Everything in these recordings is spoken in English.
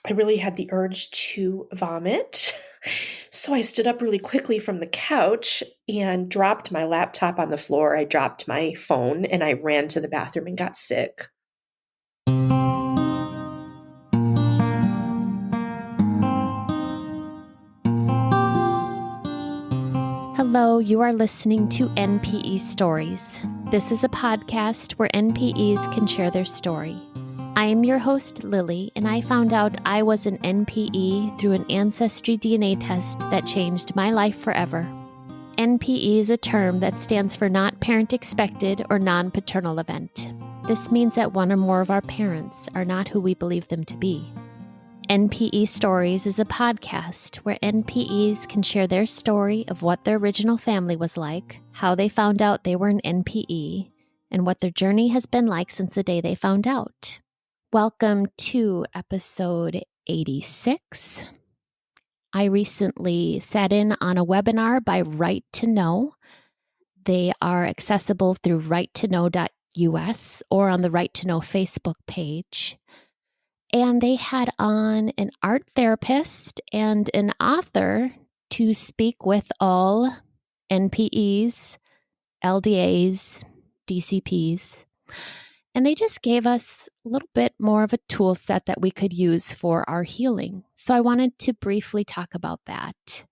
I really had the urge to vomit. So I stood up really quickly from the couch and dropped my laptop on the floor. I dropped my phone and I ran to the bathroom and got sick. Hello, you are listening to NPE Stories. This is a podcast where NPEs can share their story. I am your host, Lily, and I found out I was an NPE through an ancestry DNA test that changed my life forever. NPE is a term that stands for Not Parent Expected or Non-Paternal Event. This means that one or more of our parents are not who we believe them to be. NPE Stories is a podcast where NPEs can share their story of what their original family was like, how they found out they were an NPE, and what their journey has been like since the day they found out. Welcome to episode 86. I recently sat in on a webinar by Right to Know. They are accessible through righttoknow.us or on the Right to Know Facebook page. And they had on an art therapist and an author to speak with all NPEs, LDAs, DCPs. And they just gave us a little bit more of a tool set that we could use for our healing. So I wanted to briefly talk about that.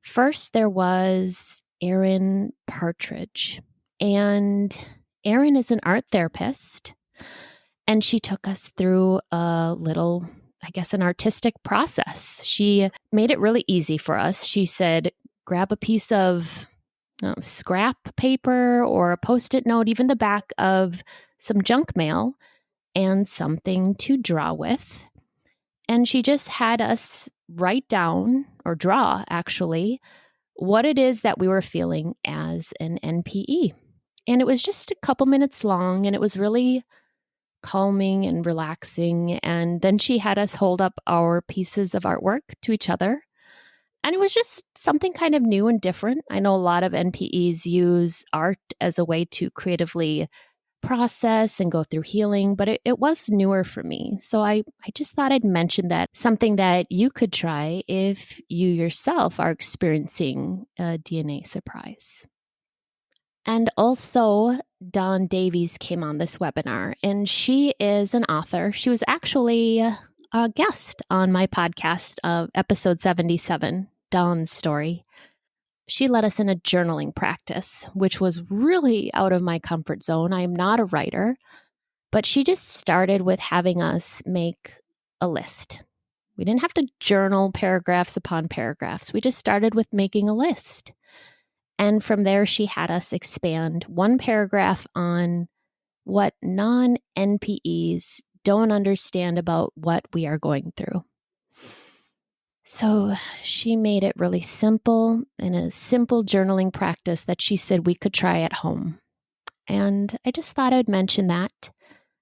First, there was Erin Partridge. And Erin is an art therapist. And she took us through a little, an artistic process. She made it really easy for us. She said, grab a piece of scrap paper or a Post-it note, even the back of some junk mail, and something to draw with. And she just had us write down, or draw actually, what it is that we were feeling as an NPE. And it was just a couple minutes long, and it was really calming and relaxing. And then she had us hold up our pieces of artwork to each other. And it was just something kind of new and different. I know a lot of NPEs use art as a way to creatively process and go through healing, but it was newer for me. So I just thought I'd mention that, something that you could try if you yourself are experiencing a DNA surprise. And also, Dawn Davies came on this webinar, and she is an author. She was actually a guest on my podcast of episode 77, Dawn's story. She led us in a journaling practice, which was really out of my comfort zone. I am not a writer, but she just started with having us make a list. We didn't have to journal paragraphs upon paragraphs. We just started with making a list. And from there, she had us expand one paragraph on what non-NPEs don't understand about what we are going through. So she made it really simple, and a simple journaling practice that she said we could try at home. And I just thought I'd mention that.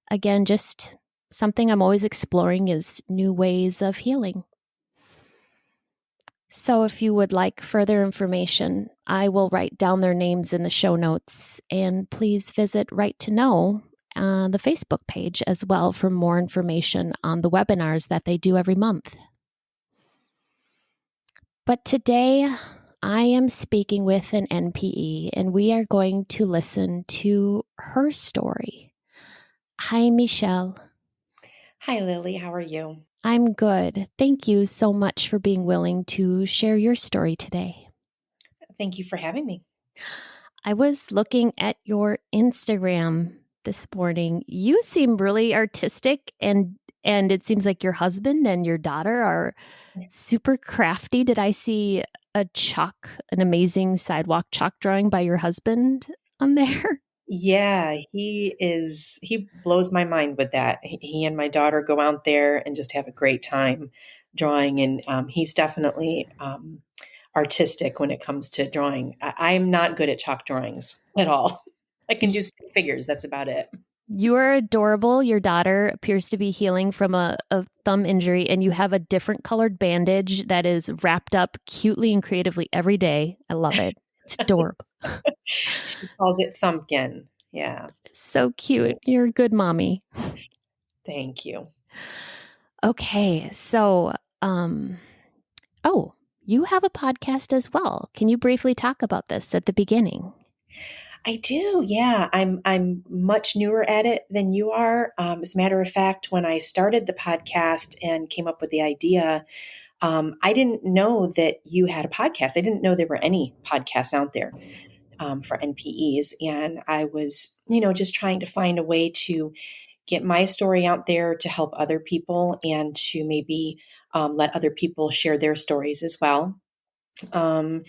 Again, just something I'm always exploring is new ways of healing. So if you would like further information, I will write down their names in the show notes. And please visit Right to Know on the Facebook page as well for more information on the webinars that they do every month. But today, I am speaking with an NPE, and we are going to listen to her story. Hi, Michele. Hi, Lily. How are you? I'm good. Thank you so much for being willing to share your story today. Thank you for having me. I was looking at your Instagram this morning. You seem really artistic, and it seems like your husband and your daughter are super crafty. Did I see an amazing sidewalk chalk drawing by your husband on there? Yeah, he blows my mind with that. He and my daughter go out there and just have a great time drawing. And he's definitely artistic when it comes to drawing. I'm not good at chalk drawings at all. I can do stick figures. That's about it. You are adorable. Your daughter appears to be healing from a thumb injury, and you have a different colored bandage that is wrapped up cutely and creatively every day. I love it. It's adorable. She calls it thumpkin. Yeah. So cute. You're a good mommy. Thank you. Okay, so oh, you have a podcast as well. Can you briefly talk about this at the beginning? I do, yeah. I'm much newer at it than you are. As a matter of fact, when I started the podcast and came up with the idea, I didn't know that you had a podcast. I didn't know there were any podcasts out there for NPEs, and I was, just trying to find a way to get my story out there to help other people and to maybe let other people share their stories as well. Um,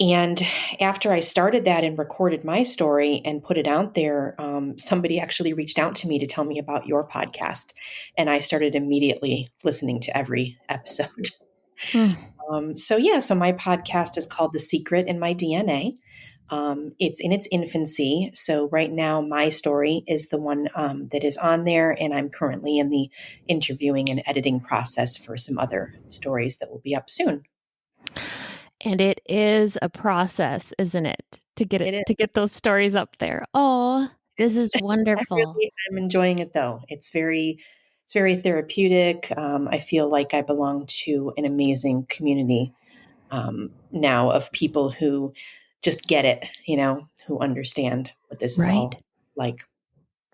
and after I started that and recorded my story and put it out there, somebody actually reached out to me to tell me about your podcast. And I started immediately listening to every episode. Hmm. So my podcast is called The Secret in My DNA. It's in its infancy. So right now, my story is the one that is on there, and I'm currently in the interviewing and editing process for some other stories that will be up soon. And it is a process, isn't it? It To is. get those stories up there. Oh, this is wonderful. I'm enjoying it though. It's very therapeutic. I feel like I belong to an amazing community now of people who just get it, who understand what this is Right? all like.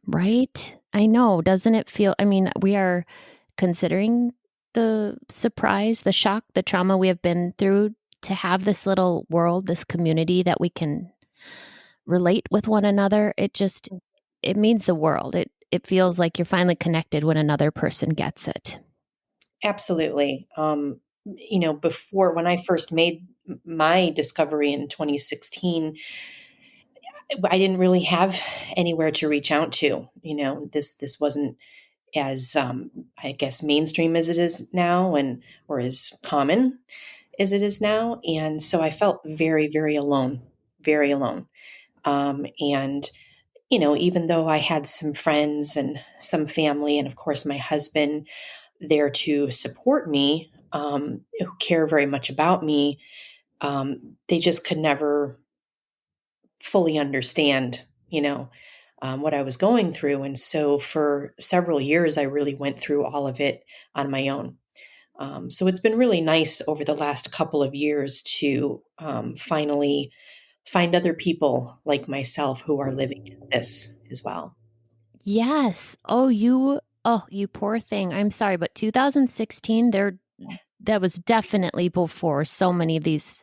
Right? I know. Doesn't it feel, I mean, we are considering the surprise, the shock, the trauma we have been through to have this little world, this community that we can relate with one another. It means the world. It feels like you're finally connected when another person gets it. Absolutely. Before when I first made my discovery in 2016, I didn't really have anywhere to reach out to. This wasn't as I guess mainstream as it is now, and or as common as it is now, and so I felt very, very alone, very alone. And even though I had some friends and some family, and of course my husband there to support me, who care very much about me, they just could never fully understand, what I was going through. And so for several years, I really went through all of it on my own. So it's been really nice over the last couple of years to finally find other people like myself who are living this as well. Yes. Oh, you poor thing. I'm sorry, but 2016 there that was definitely before so many of these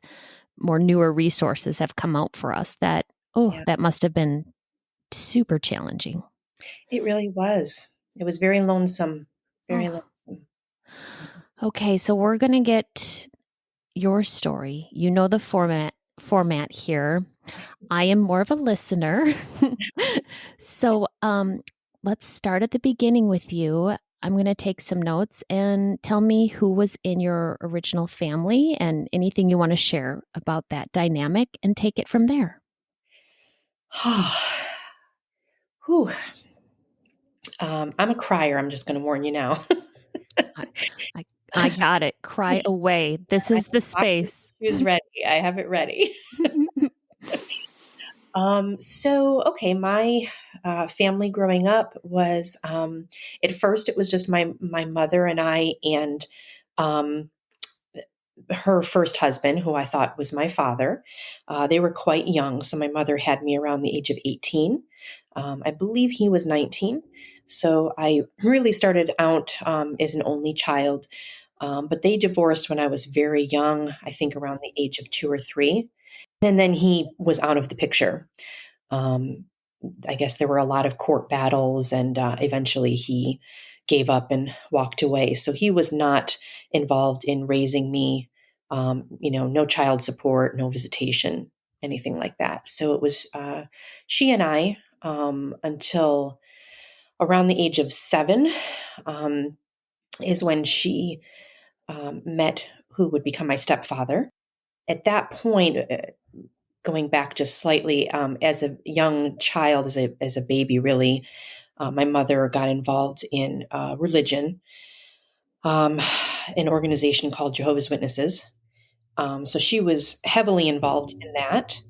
more newer resources have come out for us Yeah, that must have been super challenging. it really was. It was very lonesome, very Oh. lonesome. Okay, so we're going to get your story. You know the format here. I am more of a listener. So, let's start at the beginning with you. I'm going to take some notes and tell me who was in your original family and anything you want to share about that dynamic and take it from there. Whew. I'm a crier. I'm just going to warn you now. I, I, I got it. Cry away. This I is the have space. tissues ready. I have it ready. Okay, my family growing up was at first it was just my mother and I, and um, her first husband, who I thought was my father. They were quite young, so my mother had me around the age of 18. I believe he was 19. So I really started out as an only child, but they divorced when I was very young, I think around the age of 2 or 3. And then he was out of the picture. Um, I guess there were a lot of court battles, and eventually he gave up and walked away. So he was not involved in raising me, no child support, no visitation, anything like that. So it was she and I until around the age of 7 um, is when she met who would become my stepfather. At that point, going back just slightly, as a young child, as a baby, really, my mother got involved in religion, um, an organization called Jehovah's Witnesses. So she was heavily involved in that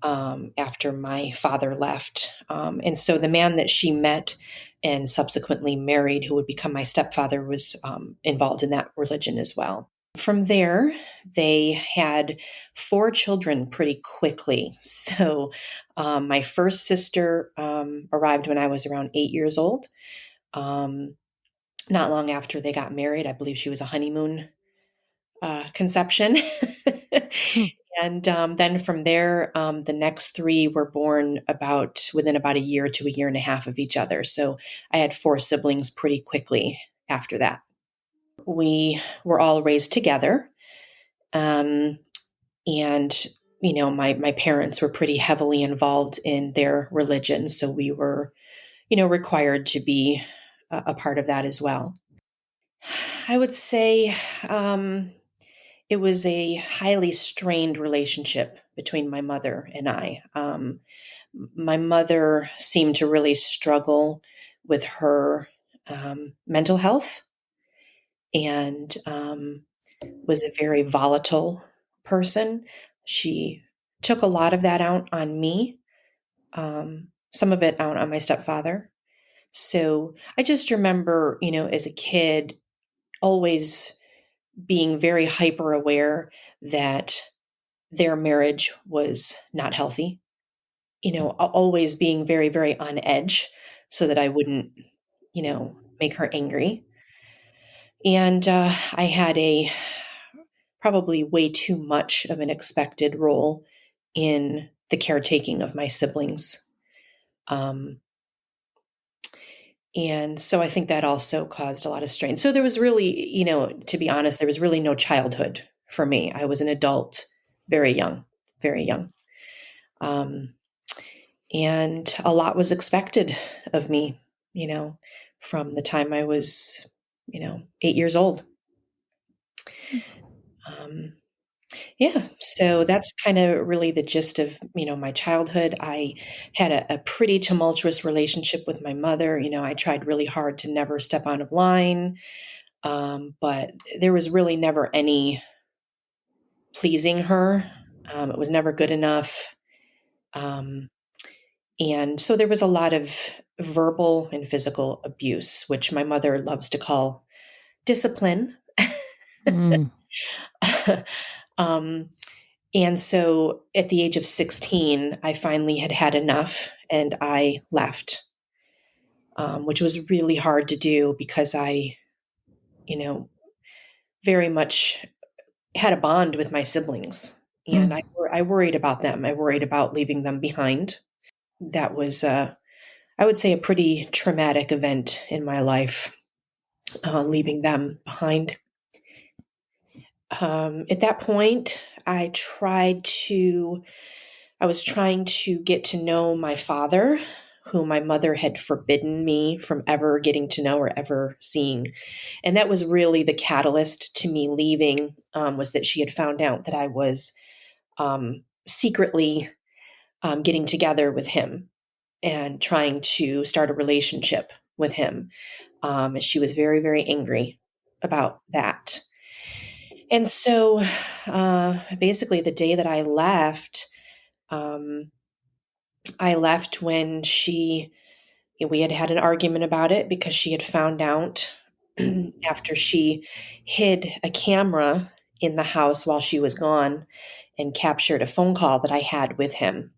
after my father left. And so the man that she met and subsequently married, who would become my stepfather, was involved in that religion as well. From there, they had four children pretty quickly. So, my first sister arrived when I was around 8 years old. Um, Not long after they got married, I believe she was a honeymoon conception. Hmm. And then from there, the next three were born within about a year to a year and a half of each other. So I had four siblings pretty quickly after that. We were all raised together. Um, and, my parents were pretty heavily involved in their religion. So we were, required to be a part of that as well. I would say it was a highly strained relationship between my mother and I. My mother seemed to really struggle with her mental health and was a very volatile person. She took a lot of that out on me, some of it out on my stepfather. So I just remember, as a kid, always being very hyper aware that their marriage was not healthy, always being very, very on edge so that I wouldn't, make her angry. And I had a probably way too much of an expected role in the caretaking of my siblings. Um, and so I think that also caused a lot of strain. So there was really, to be honest, there was really no childhood for me. I was an adult very young, very young. Um, and a lot was expected of me, from the time I was, 8 years old. Um, yeah, so that's kind of really the gist of, my childhood. I had a pretty tumultuous relationship with my mother. I tried really hard to never step out of line, but there was really never any pleasing her. It was never good enough. Um, And so there was a lot of verbal and physical abuse, which my mother loves to call discipline. Mm. um, and so at the age of 16, I finally had had enough and I left, which was really hard to do because I, you know, very much had a bond with my siblings. And Mm. I worried about them. I worried about leaving them behind. That was, I would say, a pretty traumatic event in my life. Leaving them behind. At that point, I was trying to get to know my father, whom my mother had forbidden me from ever getting to know or ever seeing. And that was really the catalyst to me leaving, was that she had found out that I was secretly getting together with him and trying to start a relationship with him. And she was very, very angry about that. And so basically, the day that um, I left when we had had an argument about it because she had found out after she hid a camera in the house while she was gone and captured a phone call that I had with him.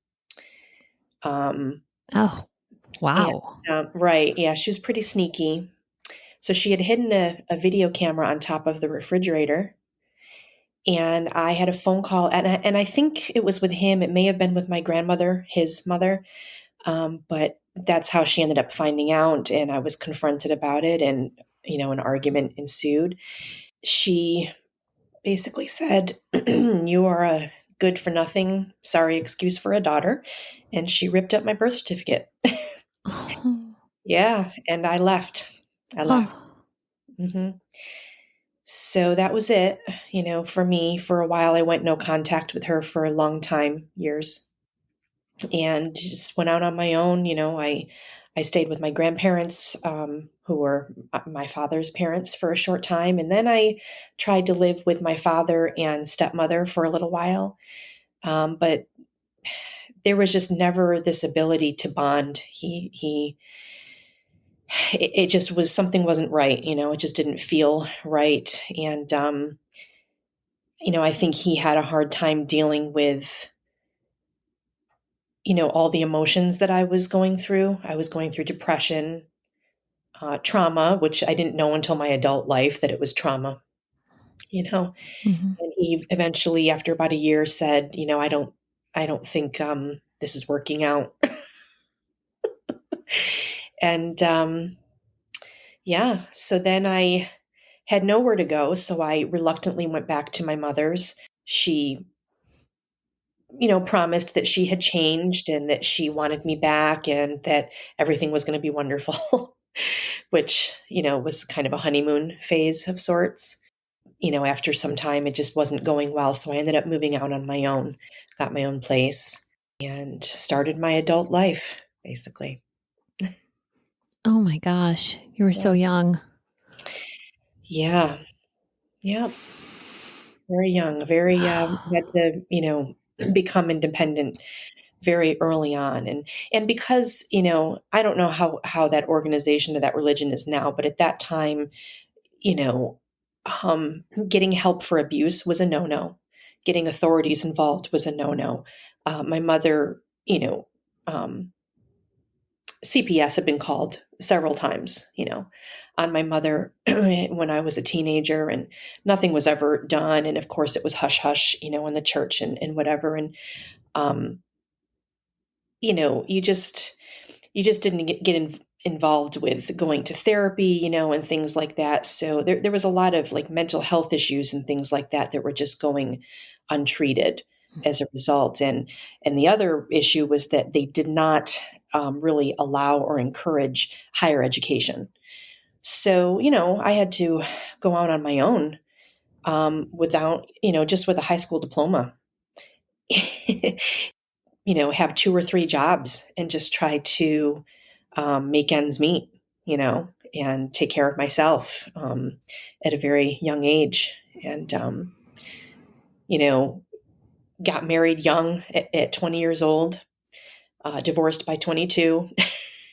Um, Oh, and wow. right, yeah, she was pretty sneaky. So she had hidden a video camera on top of the refrigerator. And I had a phone call, and I think it was with him. It may have been with my grandmother, his mother, but that's how she ended up finding out. And I was confronted about it, and an argument ensued. She basically said, "You are a good for nothing, sorry excuse for a daughter," and she ripped up my birth certificate. Oh. Yeah, and I left. I left. Oh. hmm So that was it, for me. For a while, I went no contact with her for a long time, years, and just went out on my own. I stayed with my grandparents, who were my father's parents, for a short time, and then I tried to live with my father and stepmother for a little while. But there was just never this ability to bond. He it just was, something wasn't right. It just didn't feel right. And, I think he had a hard time dealing with, all the emotions that I was going through. I was going through depression, trauma, which I didn't know until my adult life that it was trauma, you know. Mhm. And he eventually, after about a year, said, I don't think this is working out. And yeah, so then I had nowhere to go, so I reluctantly went back to my mother's. She, promised that she had changed and that she wanted me back and that everything was going to be wonderful, which, was kind of a honeymoon phase of sorts. After some time, it just wasn't going well. So I ended up moving out on my own, got my own place, and started my adult life, basically. Oh my gosh, you were so Yeah. young. Yeah. Yeah. Very young, very, had to, become independent very early on. And because, I don't know how that organization or that religion is now, but at that time, you know, getting help for abuse was a no-no. Getting authorities involved was a no-no. My mother, CPS had been called several times, on my mother when I was a teenager, and nothing was ever done. And of course, it was hush hush, in the church and whatever. And um, you just didn't involved with going to therapy, and things like that. So there was a lot of like mental health issues and things like that that were just going untreated as a result. And the other issue was that they did not really allow or encourage higher education. So, I had to go out on my own without, just with a high school diploma. Have two or three jobs and just try to make ends meet, and take care of myself at a very young age. And, you know, got married young at 20 years old, divorced by 22.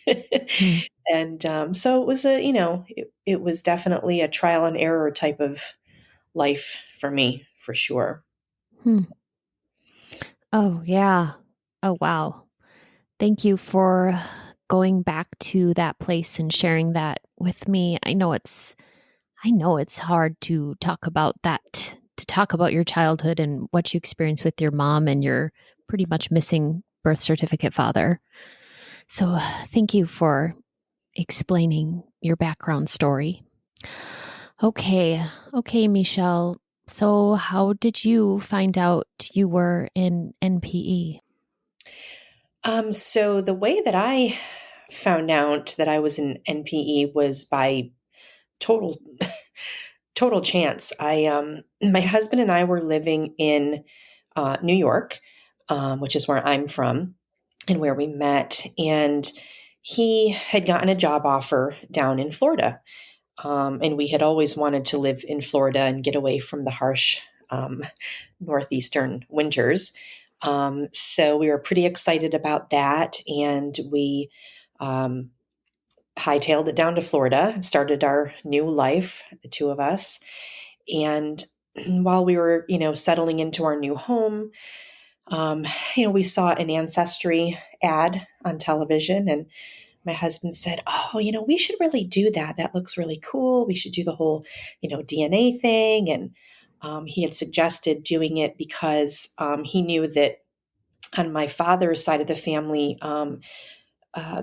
Hmm. And so it was it was definitely a trial and error type of life for me, for sure. Hmm. Oh, yeah. Oh, wow. Thank you for going back to that place and sharing that with me. I know it's hard to talk about that, to talk about your childhood and what you experienced with your mom and your pretty much missing birth certificate father. So, thank you for explaining your background story. Okay. Okay, Michelle. So, how did you find out you were in NPE? So the way that I found out that I was an NPE was by total total chance. My husband and I were living in New York, which is where I'm from and where we met, and he had gotten a job offer down in Florida, and we had always wanted to live in Florida and get away from the harsh northeastern winters. So we were pretty excited about that, and we um, hightailed it down to Florida and started our new life, the two of us. And while we were, settling into our new home, we saw an ancestry ad on television, and my husband said, "Oh, we should really do that. That looks really cool. We should do the whole, DNA thing." And he had suggested doing it because he knew that on my father's side of the family,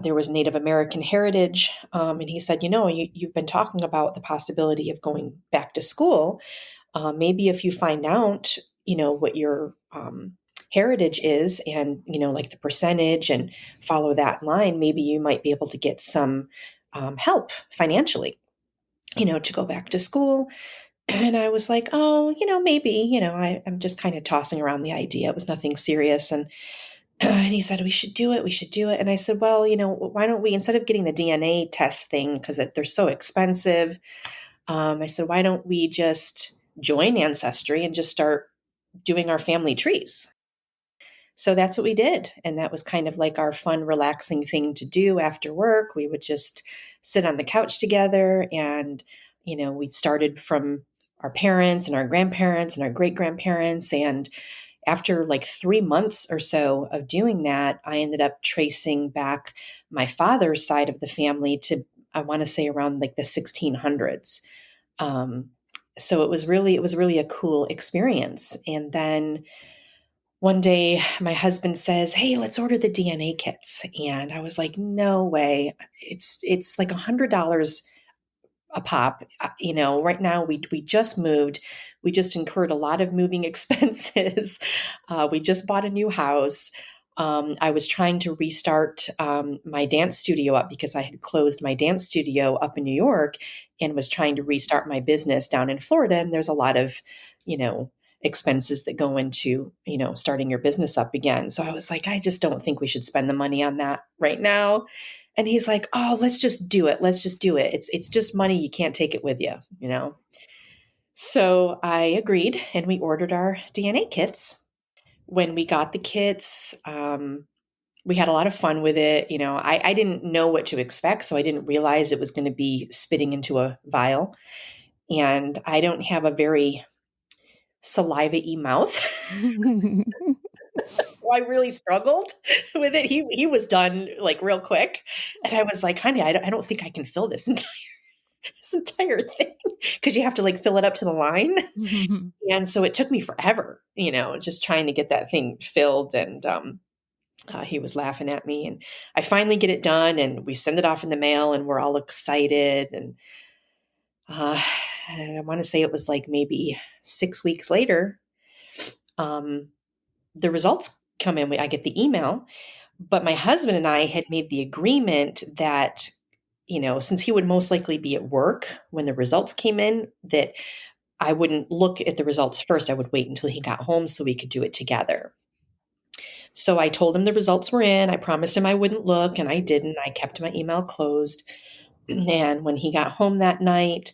there was Native American heritage. And he said, you've been talking about the possibility of going back to school. Maybe if you find out, what your heritage is and, like the percentage and follow that line, maybe you might be able to get some help financially, to go back to school. And I was like, oh, maybe, I'm just kind of tossing around the idea. It was nothing serious. And he said, we should do it. We should do it. And I said, well, why don't we, instead of getting the DNA test thing, because they're so expensive, I said, why don't we just join Ancestry and just start doing our family trees? So that's what we did. And that was kind of like our fun, relaxing thing to do after work. We would just sit on the couch together and, we started from our parents and our grandparents and our great grandparents. And after like 3 months or so of doing that, I ended up tracing back my father's side of the family to, I want to say, around like the 1600s. Um, so it was really a cool experience. And then one day my husband says, "Hey, let's order the DNA kits." And I was like, "No way. It's like $100 a pop. Right now we just moved. We just incurred a lot of moving expenses. We just bought a new house. I was trying to restart my dance studio up because I had closed my dance studio up in New York and was trying to restart my business down in Florida. And there's a lot of, you know, expenses that go into, starting your business up again. So I was like, I just don't think we should spend the money on that right now. And he's like, "Oh, let's just do it. Let's just do it. It's just money. You can't take it with you." So I agreed and we ordered our DNA kits. When we got the kits, we had a lot of fun with it. I didn't know what to expect, so I didn't realize it was going to be spitting into a vial. And I don't have a very saliva-y mouth. I really struggled with it. He was done like real quick. And I was like, "Honey, I don't think I can fill this entire thing," because you have to like fill it up to the line. And so it took me forever, just trying to get that thing filled. And he was laughing at me. And I finally get it done and we send it off in the mail and we're all excited. And uh, I want to say it was like maybe 6 weeks later, um, the results come in. I get the email. But my husband and I had made the agreement that, since he would most likely be at work when the results came in, that I wouldn't look at the results first. I would wait until he got home so we could do it together. So I told him the results were in. I promised him I wouldn't look, and I didn't. I kept my email closed. And when he got home that night,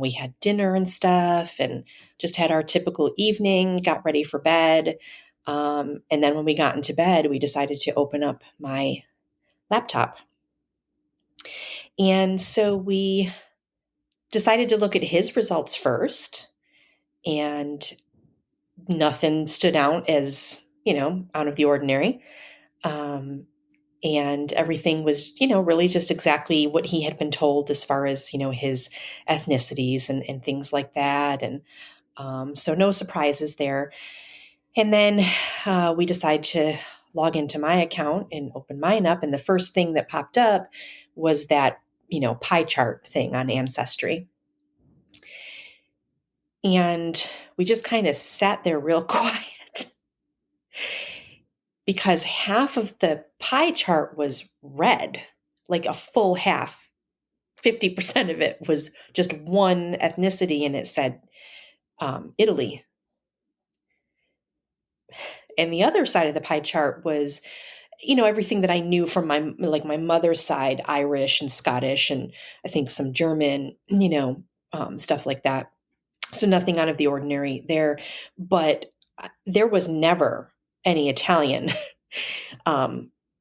we had dinner and stuff and just had our typical evening, got ready for bed. And then when we got into bed, we decided to open up my laptop. And so we decided to look at his results first, and nothing stood out as, out of the ordinary. Um, and everything was, really just exactly what he had been told as far as, his ethnicities and things like that. And so no surprises there. And then we decided to log into my account and open mine up. And the first thing that popped up was that, pie chart thing on Ancestry. And we just kind of sat there real quiet because half of the pie chart was red, like a full half. 50% of it was just one ethnicity, and it said Italy. And the other side of the pie chart was, everything that I knew from my mother's side, Irish and Scottish, and I think some German, stuff like that. So nothing out of the ordinary there. But there was never any Italian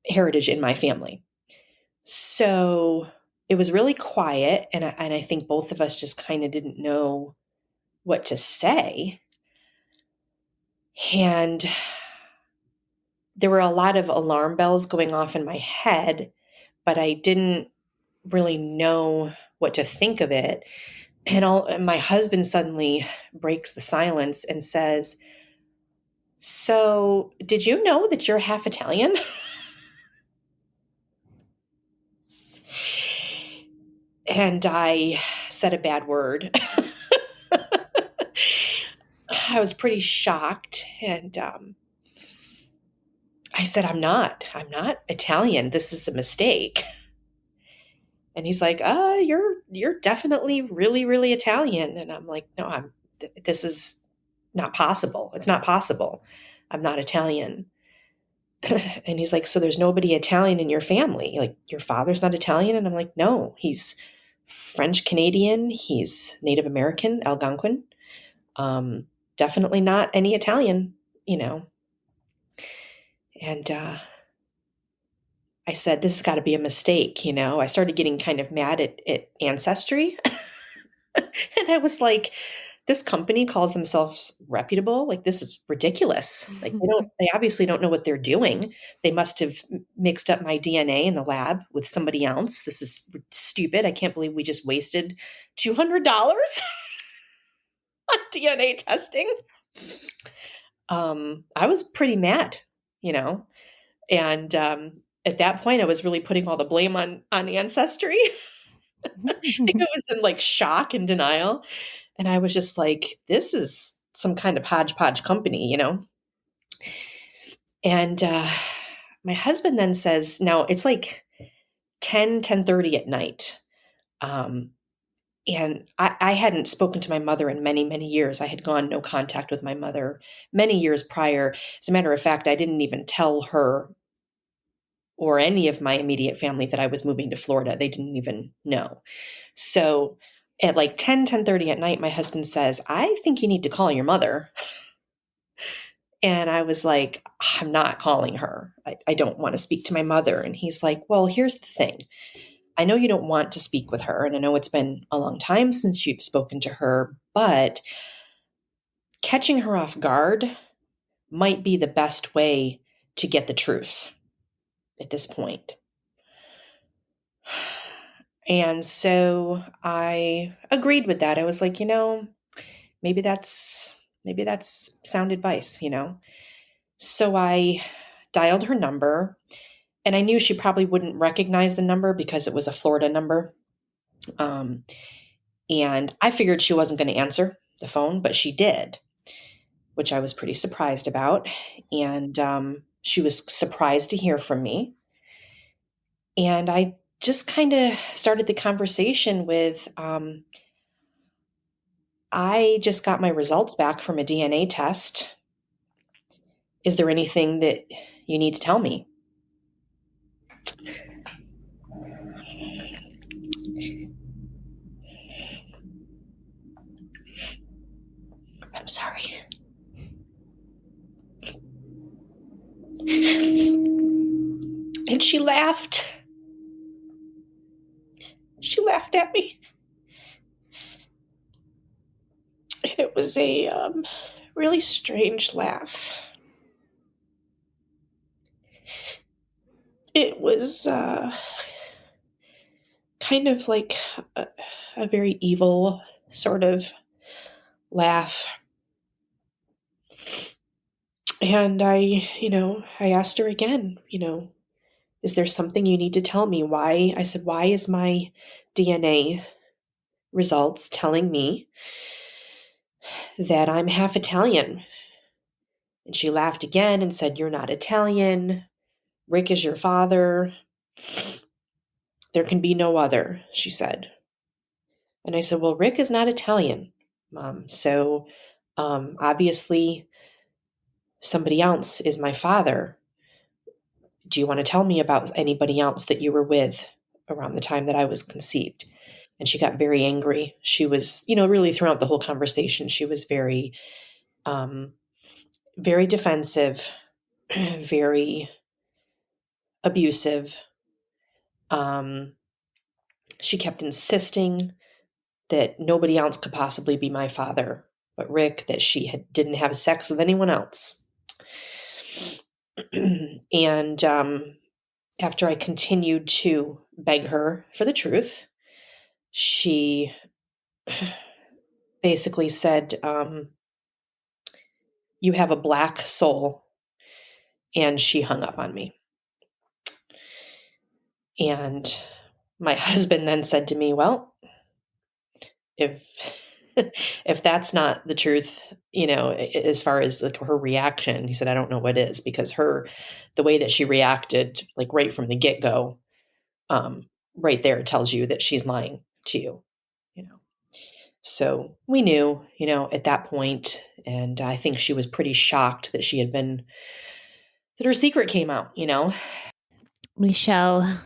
heritage in my family. So it was really quiet. And I think both of us just kind of didn't know what to say. And there were a lot of alarm bells going off in my head, but I didn't really know what to think of it. And my husband suddenly breaks the silence and says, "So, did you know that you're half Italian?" And I said a bad word. I was pretty shocked. And I said, I'm not Italian. This is a mistake." And he's like, you're definitely really, really Italian." And I'm like, "No, this is not possible. It's not possible. I'm not Italian." And he's like, "So there's nobody Italian in your family? Like your father's not Italian?" And I'm like, "No, he's French Canadian. He's Native American, Algonquin. Um, Definitely not any Italian, you know." And I said, this has got to be a mistake. I started getting kind of mad at Ancestry. And I was like, this company calls themselves reputable. Like, this is ridiculous. Like, they obviously don't know what they're doing. They must have mixed up my DNA in the lab with somebody else. This is stupid. I can't believe we just wasted $200 on DNA testing. I was pretty mad, you know, and at that point, I was really putting all the blame on Ancestry. I think I was in like shock and denial. And I was just like, this is some kind of hodgepodge company. And my husband then says, now it's like 10:30 at night. Um, and I hadn't spoken to my mother in many, many years. I had gone no contact with my mother many years prior. As a matter of fact, I didn't even tell her or any of my immediate family that I was moving to Florida. They didn't even know. So at like 10:30 at night, my husband says, I think you need to call your mother. And I was like, I'm not calling her. I don't want to speak to my mother. And he's like, well, here's the thing. I know you don't want to speak with her. And I know it's been a long time since you've spoken to her, but catching her off guard might be the best way to get the truth at this point. And so I agreed with that. I was like, maybe that's sound advice. So I dialed her number, and I knew she probably wouldn't recognize the number because it was a Florida number. Um, and I figured she wasn't going to answer the phone, but she did, which I was pretty surprised about. And she was surprised to hear from me. And I just kind of started the conversation with, I just got my results back from a DNA test. Is there anything that you need to tell me? I'm sorry. And she laughed. She laughed at me. And it was a really strange laugh. It was kind of like a very evil sort of laugh. And I asked her again, is there something you need to tell me? Why? I said, why is my DNA results telling me that I'm half Italian? And she laughed again and said, you're not Italian. Rick is your father. There can be no other, she said. And I said, well, Rick is not Italian, Mom. So obviously somebody else is my father. Do you want to tell me about anybody else that you were with around the time that I was conceived? And she got very angry. She was, really throughout the whole conversation, she was very, very defensive, very abusive. She kept insisting that nobody else could possibly be my father but Rick, that she didn't have sex with anyone else. And after I continued to beg her for the truth, she basically said, you have a black soul. And she hung up on me. And my husband then said to me, well, if if that's not the truth, as far as like her reaction, he said, I don't know what is, because the way that she reacted, like right from the get-go, right there tells you that she's lying to you. So we knew, at that point, and I think she was pretty shocked that that her secret came out. Michele,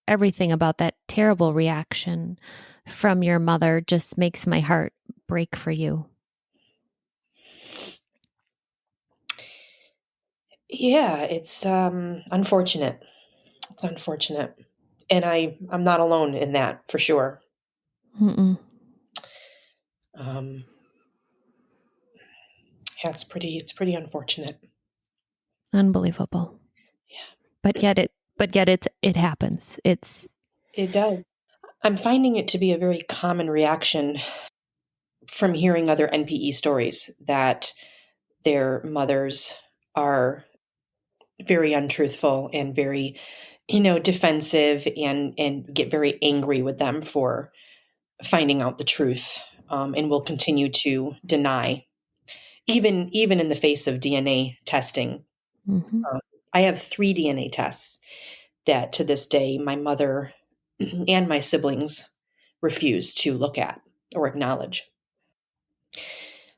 everything about that terrible reaction from your mother just makes my heart break for you. Yeah, it's unfortunate. It's unfortunate. And I'm not alone in that for sure. Mm-mm. Um, yeah, it's pretty unfortunate. Unbelievable. But yet it happens. It's It does. I'm finding it to be a very common reaction from hearing other NPE stories that their mothers are very untruthful and very, defensive and get very angry with them for finding out the truth, and will continue to deny, even in the face of DNA testing. mhm. Um, I have 3 DNA tests that to this day my mother and my siblings refuse to look at or acknowledge.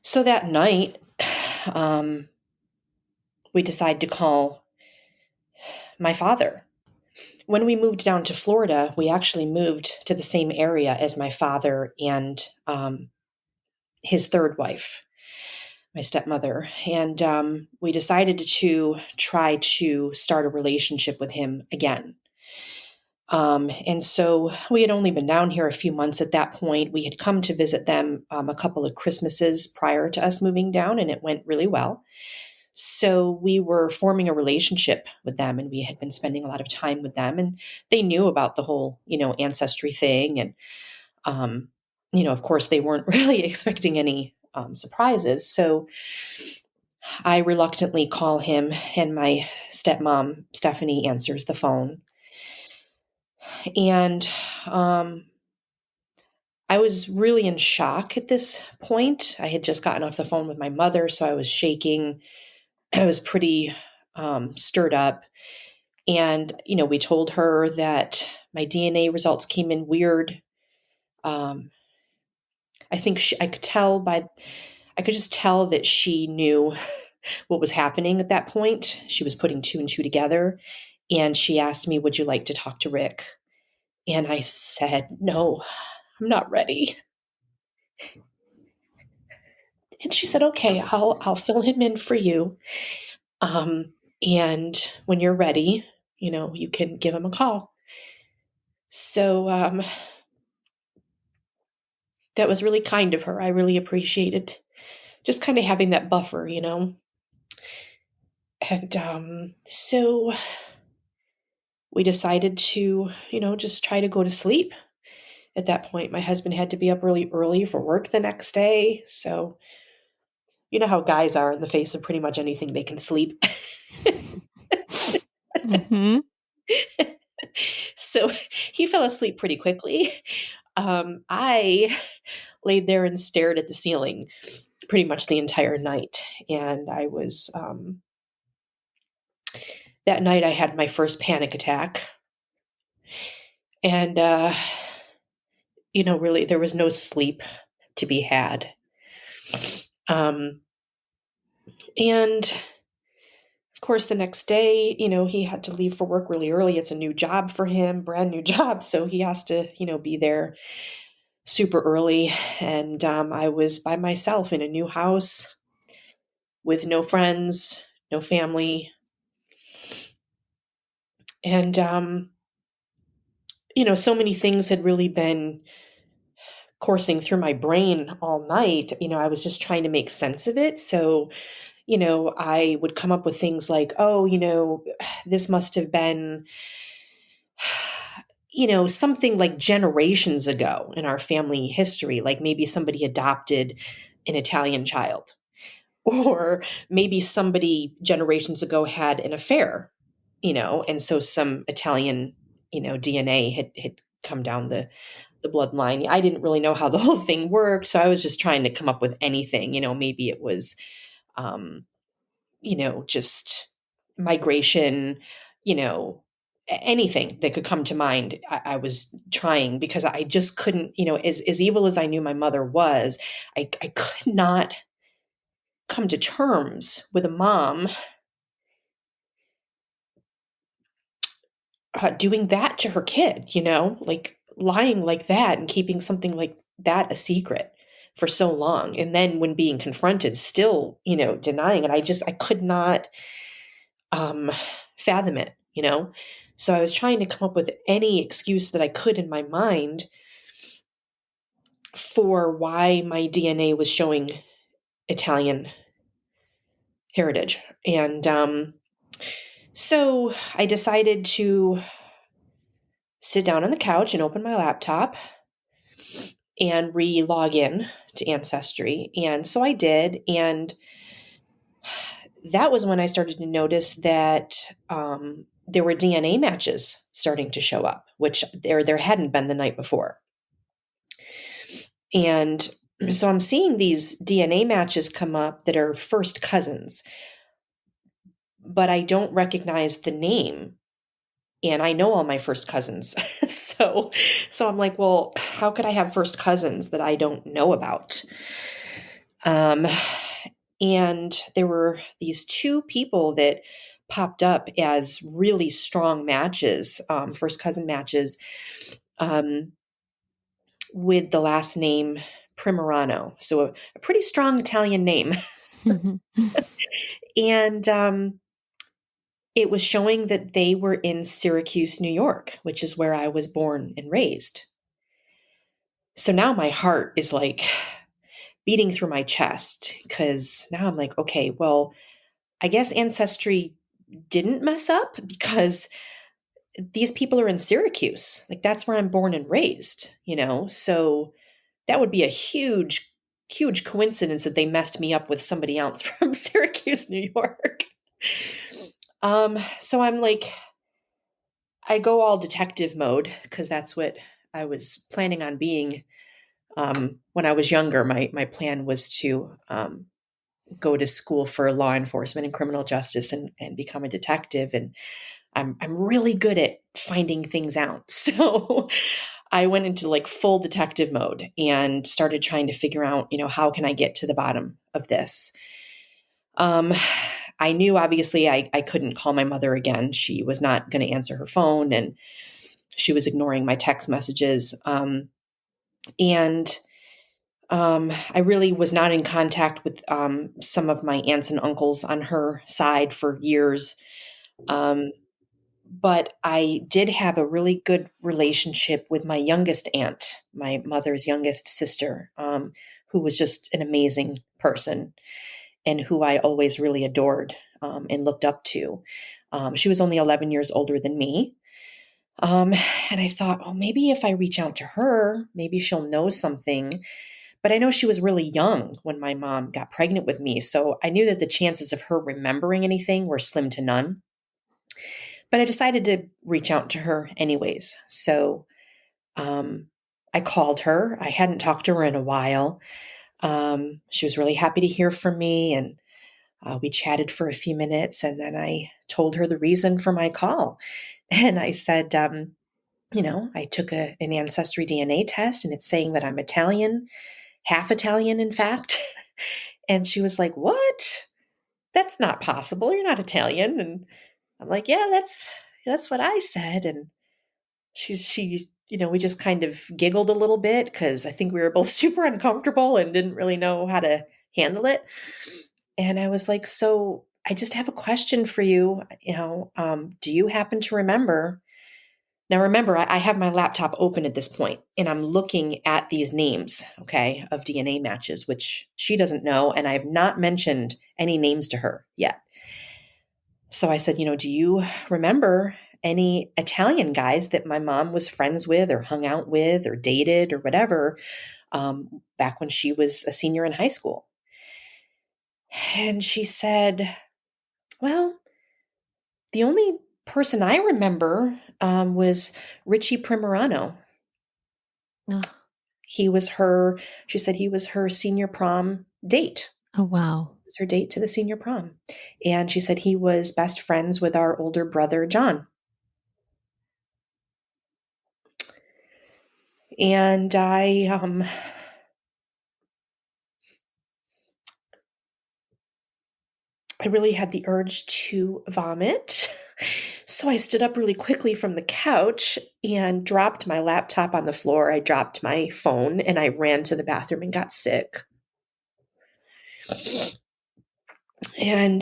So that night, um, we decide to call my father. When we moved down to Florida, we actually moved to the same area as my father and his third wife, my stepmother. And we decided to try to start a relationship with him again. And so we had only been down here a few months at that point. We had come to visit them a couple of Christmases prior to us moving down, and it went really well. So we were forming a relationship with them, and we had been spending a lot of time with them, and they knew about the whole, ancestry thing. And, of course, they weren't really expecting any surprises. So I reluctantly call him, and my stepmom, Stephanie, answers the phone. And I was really in shock at this point. I had just gotten off the phone with my mother, so I was shaking. I was pretty stirred up. And, we told her that my DNA results came in weird. Um, I think I could just tell that she knew what was happening at that point. She was putting two and two together. And she asked me, "Would you like to talk to Rick?" And I said, "No, I'm not ready." And she said, "Okay, I'll fill him in for you. And when you're ready, you can give him a call." So that was really kind of her. I really appreciated just kind of having that buffer. And so we decided to, just try to go to sleep. At that point, my husband had to be up really early for work the next day. So, you know how guys are in the face of pretty much anything they can sleep. Mhm. So he fell asleep pretty quickly. I laid there and stared at the ceiling pretty much the entire night. And that night I had my first panic attack. And, really, there was no sleep to be had. Um, and of course, the next day, he had to leave for work really early. It's a new job for him, brand new job. So he has to, be there super early. And I was by myself in a new house with no friends, no family. And, so many things had really been coursing through my brain all night. I was just trying to make sense of it. So, I would come up with things like, oh, this must have been, something like generations ago in our family history. Like maybe somebody adopted an Italian child, or maybe somebody generations ago had an affair, and so some Italian, DNA had come down the bloodline. I didn't really know how the whole thing worked, so I was just trying to come up with anything. Maybe it was, um, just migration, anything that could come to mind. I was trying because I just couldn't, as evil as I knew my mother was, I could not come to terms with a mom doing that to her kid, like lying like that and keeping something like that a secret for so long. And then when being confronted, still, denying it. I could not um, fathom it, So I was trying to come up with any excuse that I could in my mind for why my DNA was showing Italian heritage. And so I decided to sit down on the couch and open my laptop and re-log in to Ancestry. And so I did. And that was when I started to notice that there were DNA matches starting to show up, which there hadn't been the night before. And so I'm seeing these DNA matches come up that are first cousins, but I don't recognize the name. And I know all my first cousins. so I'm like, well, how could I have first cousins that I don't know about? And there were these two people that popped up as really strong matches, first cousin matches, with the last name Primerano. So a pretty strong Italian name. And it was showing that they were in Syracuse, New York, which is where I was born and raised. So now my heart is like beating through my chest because now I'm like, okay, well, I guess Ancestry didn't mess up because these people are in Syracuse. Like that's where I'm born and raised, So that would be a huge, huge coincidence that they messed me up with somebody else from Syracuse, New York. So I'm like, I go all detective mode because that's what I was planning on being. When I was younger, my plan was to go to school for law enforcement and criminal justice and become a detective. And I'm really good at finding things out. So I went into like full detective mode and started trying to figure out, how can I get to the bottom of this? I knew obviously I couldn't call my mother again. She was not going to answer her phone and she was ignoring my text messages. And I really was not in contact with some of my aunts and uncles on her side for years. But I did have a really good relationship with my youngest aunt, my mother's youngest sister, who was just an amazing person and who I always really adored and looked up to. She was only 11 years older than me. And I thought, oh, maybe if I reach out to her, maybe she'll know something. But I know she was really young when my mom got pregnant with me. So I knew that the chances of her remembering anything were slim to none. But I decided to reach out to her anyways. So I called her. I hadn't talked to her in a while. She was really happy to hear from me. And we chatted for a few minutes. And then I told her the reason for my call. And I said, I took an ancestry DNA test and it's saying that I'm Italian, half Italian, in fact. And she was like, what? That's not possible. You're not Italian. And I'm like, yeah, that's what I said. And she, we just kind of giggled a little bit because I think we were both super uncomfortable and didn't really know how to handle it. And I was like, so I just have a question for you. Do you happen to remember? Now, remember, I have my laptop open at this point, and I'm looking at these names, okay, of DNA matches, which she doesn't know, and I have not mentioned any names to her yet. So I said, do you remember any Italian guys that my mom was friends with or hung out with or dated or whatever back when she was a senior in high school? And she said, well, the only person I remember was Richie Primerano. She said he was her senior prom date. Oh, wow. It was her date to the senior prom. And she said he was best friends with our older brother, John. And I really had the urge to vomit. So I stood up really quickly from the couch and dropped my laptop on the floor. I dropped my phone and I ran to the bathroom and got sick. And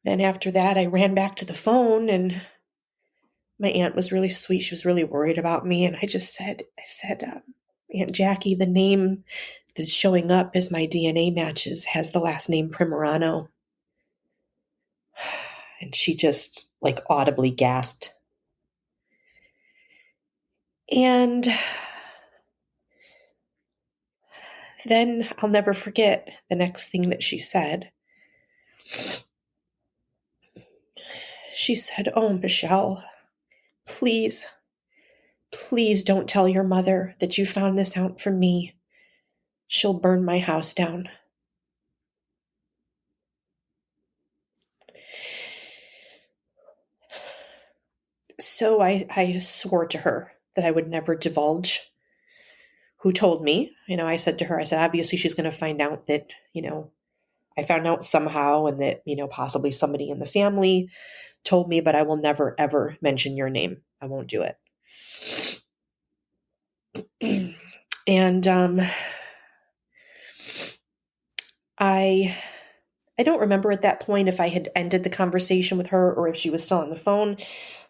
Then after that, I ran back to the phone, and my aunt was really sweet. She was really worried about me. And I said, Aunt Jackie, the name that's showing up as my DNA matches has the last name Primorano. And she just like audibly gasped. And then I'll never forget the next thing that she said. She said, "Oh, Michele, please, please don't tell your mother that you found this out from me. She'll burn my house down." So I swore to her that I would never divulge who told me. I said to her, I said, obviously she's going to find out that, I found out somehow, and that, possibly somebody in the family told me, but I will never, ever mention your name. I won't do it. And I don't remember at that point if I had ended the conversation with her or if she was still on the phone,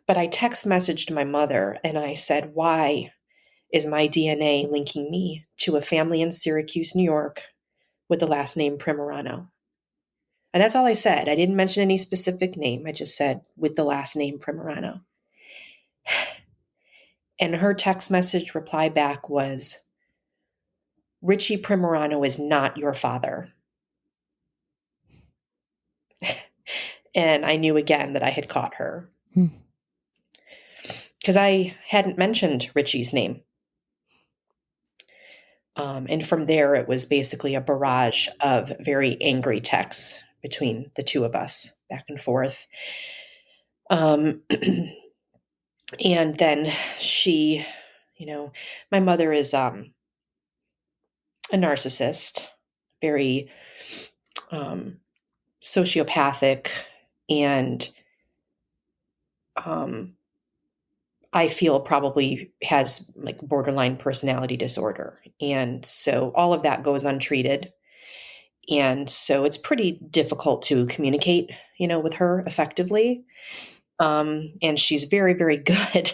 but I text messaged my mother and I said, "Why is my DNA linking me to a family in Syracuse, New York with the last name Primorano?" And that's all I said. I didn't mention any specific name. I just said, "with the last name Primorano." And her text message reply back was, "Richie Primorano is not your father." And I knew again that I had caught her. Because I hadn't mentioned Richie's name. And from there, it was basically a barrage of very angry texts between the two of us, back and forth. And then she, my mother is a narcissist, very sociopathic, and I feel probably has like borderline personality disorder. And so all of that goes untreated. And so it's pretty difficult to communicate, with her effectively. And she's very, very good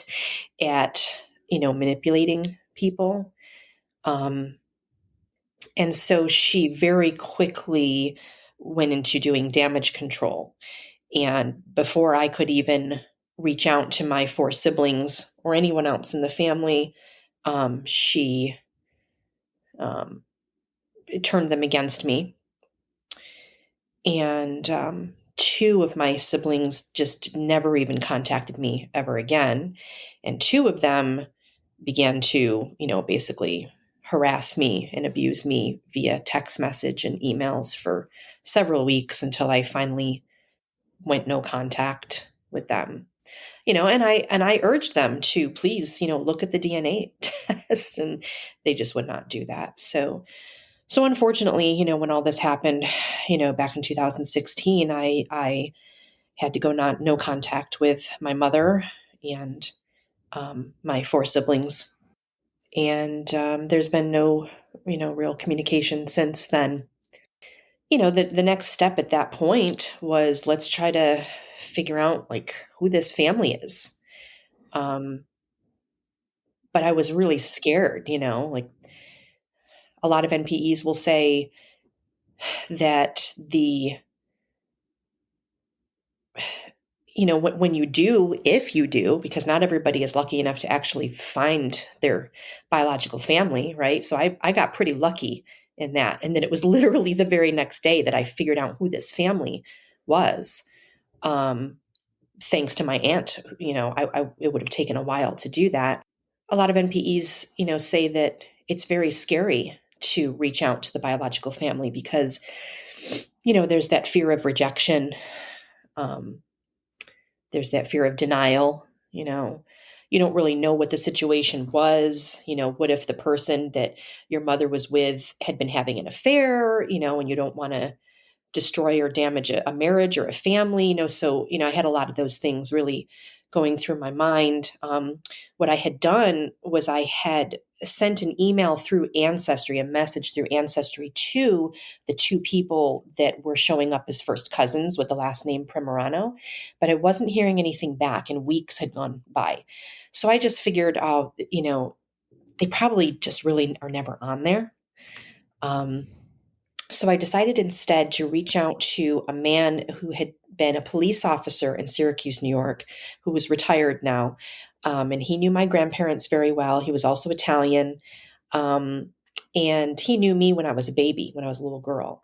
at, manipulating people. And so she very quickly went into doing damage control. And before I could even reach out to my 4 siblings or anyone else in the family, she turned them against me. And 2 of my siblings just never even contacted me ever again. And 2 of them began to, basically harass me and abuse me via text message and emails for several weeks until I finally went no contact with them. And I urged them to please, look at the DNA test, and they just would not do that. So unfortunately, when all this happened, back in 2016, I had to go no contact with my mother and my 4 siblings. And there's been no, real communication since then. The next step at that point was, let's try to figure out like who this family is. But I was really scared, like a lot of NPEs will say that when you do, if you do, because not everybody is lucky enough to actually find their biological family, right? So I got pretty lucky in that. And then it was literally the very next day that I figured out who this family was. Thanks to my aunt, it would have taken a while to do that. A lot of NPEs, say that it's very scary to reach out to the biological family because, there's that fear of rejection. There's that fear of denial. You don't really know what the situation was. What if the person that your mother was with had been having an affair, and you don't want to destroy or damage a marriage or a family, so, I had a lot of those things really going through my mind. What I had done was I had sent an email through Ancestry, a message through Ancestry to the two people that were showing up as first cousins with the last name Primerano, but I wasn't hearing anything back, and weeks had gone by. So I just figured, oh, they probably just really are never on there. So I decided instead to reach out to a man who had been a police officer in Syracuse, New York, who was retired now. And he knew my grandparents very well. He was also Italian. Um, and he knew me when I was a baby, when I was a little girl.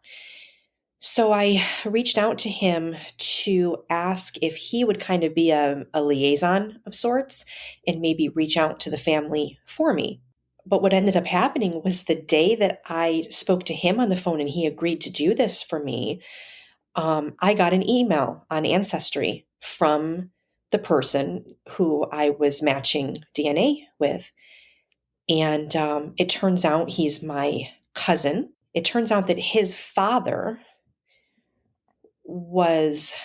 So I reached out to him to ask if he would kind of be a liaison of sorts and maybe reach out to the family for me. But what ended up happening was the day that I spoke to him on the phone and he agreed to do this for me, I got an email on Ancestry from the person who I was matching DNA with. And it turns out he's my cousin. It turns out that his father was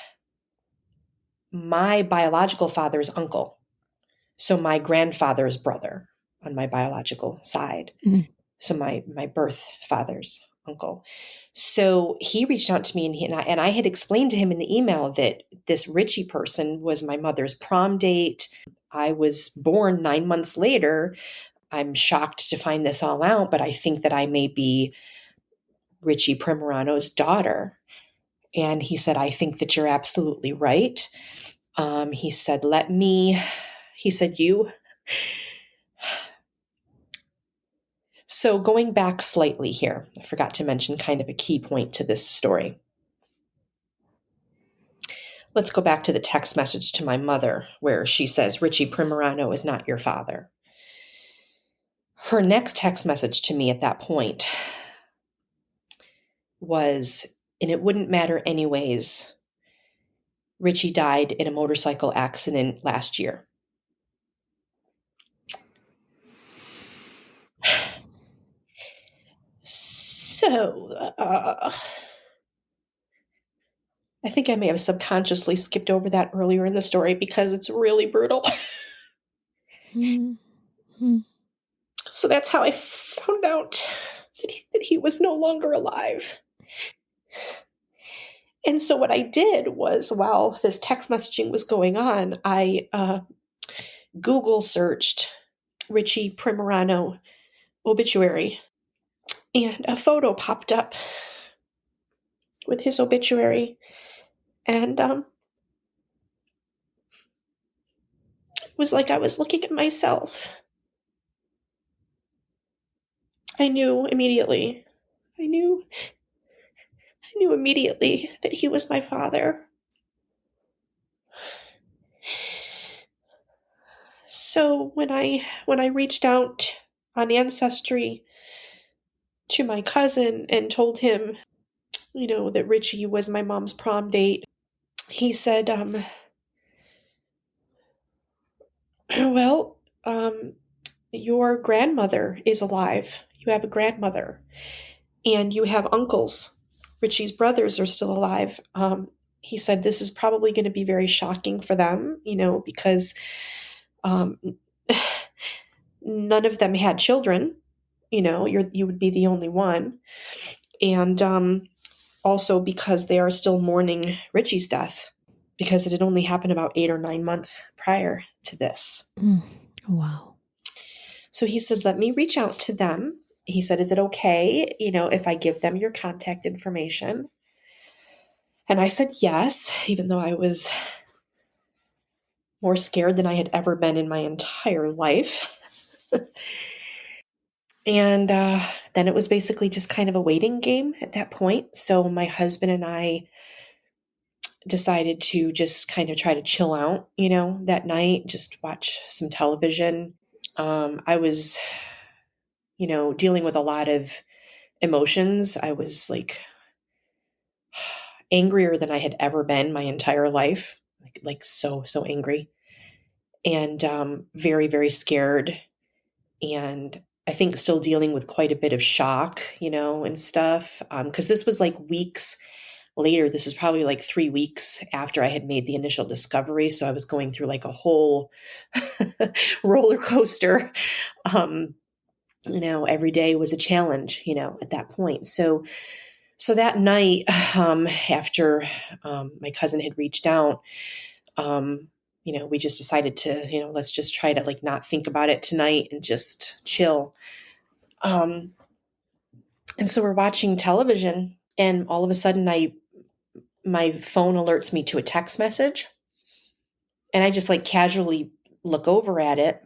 my biological father's uncle. So my grandfather's brother on my biological side. Mm. So my birth father's uncle. So he reached out to me and I had explained to him in the email that this Richie person was my mother's prom date. I was born 9 months later. I'm shocked to find this all out, but I think that I may be Richie Primerano's daughter. And he said, I think that you're absolutely right. He said, you. So going back slightly here, I forgot to mention kind of a key point to this story. Let's go back to the text message to my mother where she says, Richie Primerano is not your father. Her next text message to me at that point was, and it wouldn't matter anyways, Richie died in a motorcycle accident last year. So, I think I may have subconsciously skipped over that earlier in the story because it's really brutal. Mm-hmm. So that's how I found out that he was no longer alive. And so what I did was, while this text messaging was going on, I Google searched Richie Primerano obituary, and a photo popped up with his obituary. And it was like I was looking at myself. I knew immediately. I knew immediately that he was my father. So when I reached out on Ancestry to my cousin and told him, that Richie was my mom's prom date, he said, well, your grandmother is alive. You have a grandmother, and you have uncles. Richie's brothers are still alive. He said this is probably going to be very shocking for them, because none of them had children. You would be the only one, and also because they are still mourning Richie's death, because it had only happened about 8 or 9 months prior to this. Wow. So he said, let me reach out to them. He said, is it okay, if I give them your contact information? And I said, yes, even though I was more scared than I had ever been in my entire life. And then it was basically just kind of a waiting game at that point. So my husband and I decided to just kind of try to chill out, that night, just watch some television. I was, dealing with a lot of emotions. I was like angrier than I had ever been my entire life, like so angry, and very, very scared. And I think still dealing with quite a bit of shock, and stuff. Because this was like weeks later. This was probably like 3 weeks after I had made the initial discovery. So I was going through like a whole roller coaster. every day was a challenge, at that point. So that night, after my cousin had reached out, we just decided to, let's just try to like not think about it tonight and just chill. Um, and so we're watching television, and all of a sudden, my phone alerts me to a text message, and I just like casually look over at it,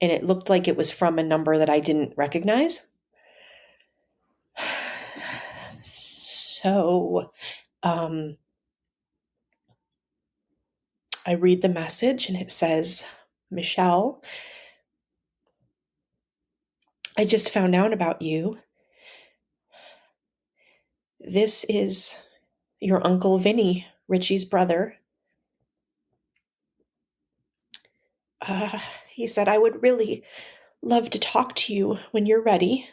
and it looked like it was from a number that I didn't recognize. So I read the message, and it says, "Michele, I just found out about you. This is your Uncle Vinny, Richie's brother. Uh, he said, I would really love to talk to you when you're ready.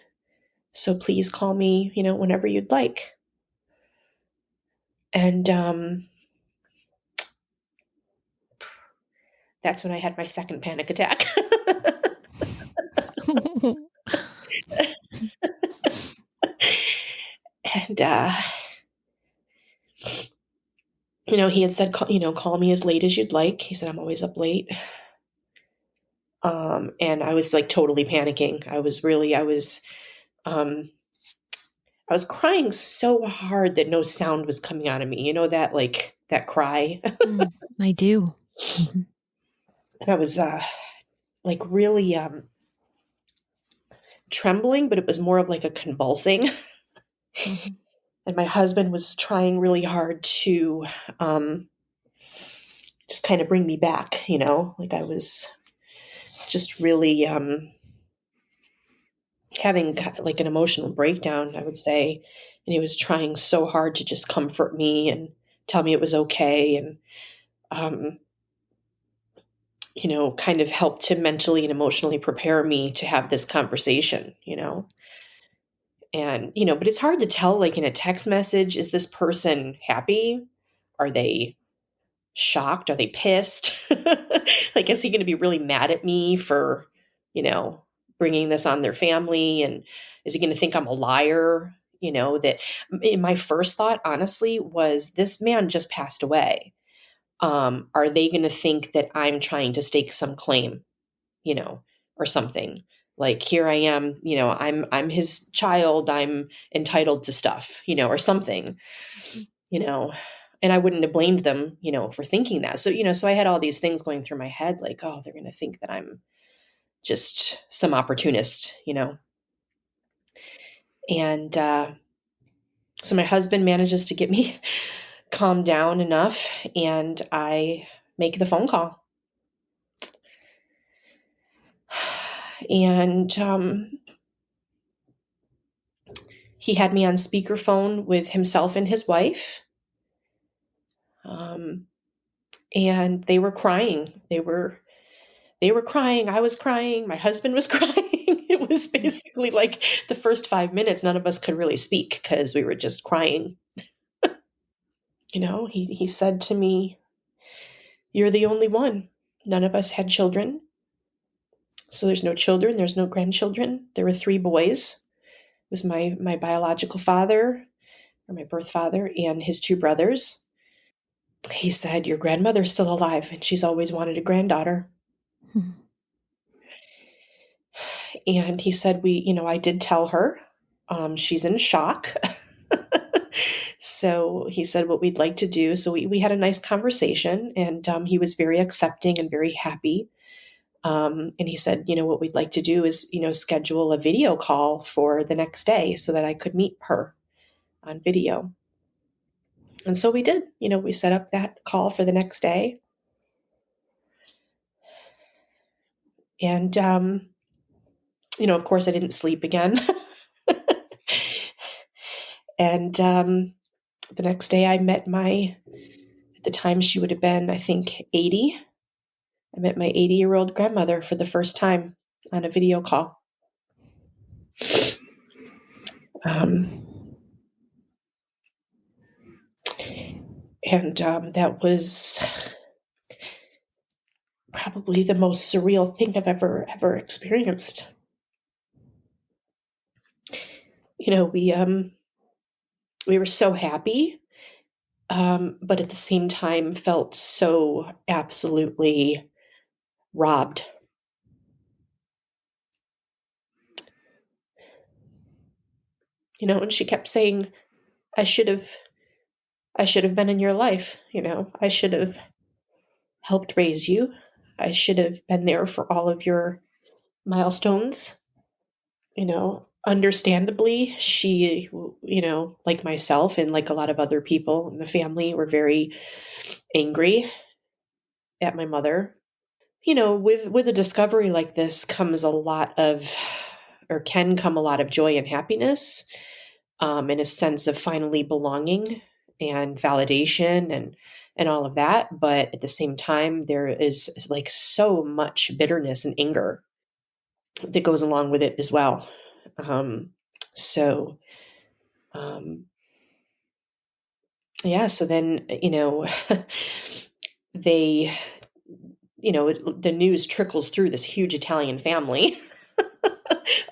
So please call me, whenever you'd like." And that's when I had my second panic attack. And, he had said, call me as late as you'd like. He said, I'm always up late. And I was like totally panicking. Um, I was crying so hard that no sound was coming out of me. That like that cry. I do. Mhm. And I was like really trembling, but it was more of like a convulsing. Mhm. And my husband was trying really hard to just kind of bring me back, like I was just really having like an emotional breakdown, I would say. And he was trying so hard to just comfort me and tell me it was okay. And, um, kind of help to mentally and emotionally prepare me to have this conversation, And, but it's hard to tell, like in a text message, is this person happy? Are they shocked? Are they pissed? Like, is he going to be really mad at me for, bringing this on their family? And is he going to think I'm a liar? That my first thought, honestly, was this man just passed away. Are they going to think that I'm trying to stake some claim, or something? Like, here I am, I'm his child, I'm entitled to stuff, or something, you know, and I wouldn't have blamed them, for thinking that. So, so I had all these things going through my head, like, oh, they're going to think that I'm just some opportunist, And so my husband manages to get me calmed down enough, and I make the phone call. And he had me on speakerphone with himself and his wife. Um, and they were crying. They were crying. I was crying. My husband was crying. It was basically like the first 5 minutes, none of us could really speak because we were just crying. He said to me, "You're the only one. None of us had children. So there's no children. There's no grandchildren. There were 3 boys. It was my biological father, or my birth father, and his 2 brothers. He said, your grandmother's still alive, and she's always wanted a granddaughter." Mhm. And he said, I did tell her. She's in shock. So he said what we'd like to do. So we had a nice conversation, and he was very accepting and very happy. And he said, what we'd like to do is, schedule a video call for the next day so that I could meet her on video. And so we did. We set up that call for the next day. And, of course, I didn't sleep again. And the next day I met at the time she would have been, I think, 80. I met my 80-year-old grandmother for the first time on a video call. And that was probably the most surreal thing I've ever experienced. we were so happy, but at the same time felt so absolutely robbed. And she kept saying, I should have I should have been in your life. I should have helped raise you. I should have been there for all of your milestones. Understandably, she, like myself and like a lot of other people in the family, were very angry at my mother. With a discovery like this comes a lot of, or can come a lot of joy and happiness, and a sense of finally belonging and validation and all of that. But at the same time, there is like so much bitterness and anger that goes along with it as well. Um, so, um, yeah. So then, they, the news trickles through this huge Italian family